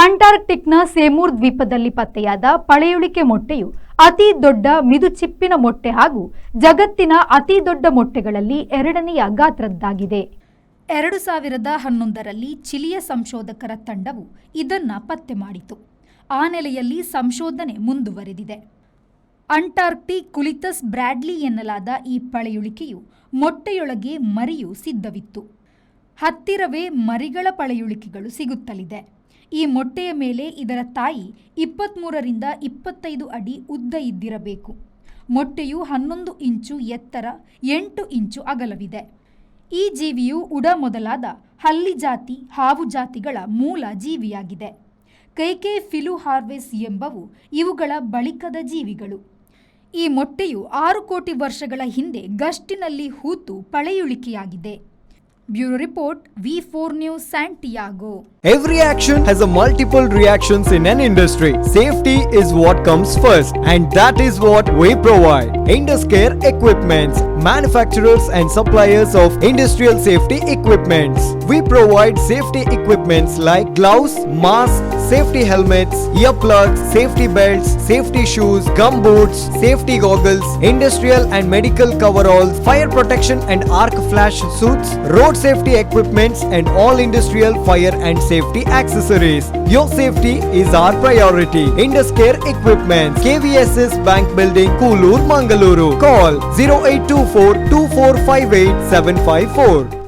ಅಂಟಾರ್ಕ್ಟಿಕ್ನ ಸೇಮೂರ್ ದ್ವೀಪದಲ್ಲಿ ಪತ್ತೆಯಾದ ಪಳೆಯುಳಿಕೆ ಮೊಟ್ಟೆಯು ಅತಿ ದೊಡ್ಡ ಮಿದುಚಿಪ್ಪಿನ ಮೊಟ್ಟೆ ಹಾಗೂ ಜಗತ್ತಿನ ಅತಿ ದೊಡ್ಡ ಮೊಟ್ಟೆಗಳಲ್ಲಿ ಎರಡನೆಯ ಗಾತ್ರದ್ದಾಗಿದೆ. 2011ರಲ್ಲಿ ಚಿಲಿಯ ಸಂಶೋಧಕರ ತಂಡವು ಇದನ್ನ ಪತ್ತೆ ಮಾಡಿತು. ಆ ನೆಲೆಯಲ್ಲಿ ಸಂಶೋಧನೆ ಮುಂದುವರೆದಿದೆ. ಅಂಟಾರ್ಕ್ಟಿಕ್ ಕುಲಿತಸ್ ಬ್ರಾಡ್ಲಿ ಎನ್ನಲಾದ ಈ ಪಳೆಯುಳಿಕೆಯು ಮೊಟ್ಟೆಯೊಳಗೆ ಮರಿಯು ಸಿದ್ಧವಿತ್ತು. ಹತ್ತಿರವೇ ಮರಿಗಳ ಪಳೆಯುಳಿಕೆಗಳು ಸಿಗುತ್ತಲಿದೆ. ಈ ಮೊಟ್ಟೆಯ ಮೇಲೆ ಇದರ ತಾಯಿ 23ರಿಂದ 25 ಅಡಿ ಉದ್ದ ಇದ್ದಿರಬೇಕು. ಮೊಟ್ಟೆಯು 11 ಇಂಚು ಎತ್ತರ, 8 ಇಂಚು ಅಗಲವಿದೆ. ಈ ಜೀವಿಯು ಉಡ ಮೊದಲಾದ ಹಲ್ಲಿ ಜಾತಿ ಹಾವು ಜಾತಿಗಳ ಮೂಲ ಜೀವಿಯಾಗಿದೆ. ಕೈಕೆ ಫಿಲುಹಾರ್ವೆಸ್ ಎಂಬವು ಇವುಗಳ ಬಳಿಕದ ಜೀವಿಗಳು. ಈ ಮೊಟ್ಟೆಯು 6 ಕೋಟಿ ವರ್ಷಗಳ ಹಿಂದೆ ಗಸ್ಟಿನಲ್ಲಿ ಹೂತು ಪಳೆಯುಳಿಕೆಯಾಗಿದೆ. Bureau report V4 News Santiago. Every action has a multiple reactions in an industry. Safety is what comes first, and that is what we provide. Induscare Equipments, manufacturers and suppliers of industrial safety equipments. We provide safety equipments like gloves, masks, safety helmets, earplugs, safety belts, safety shoes, gum boots, safety goggles, industrial and medical coveralls, fire protection and arc flash suits, road safety equipments, and all industrial fire and safety accessories. Your safety is our priority. Induscare Equipments, KVSS Bank Building, Koolur, Mangaluru. Call 0824 2458 754.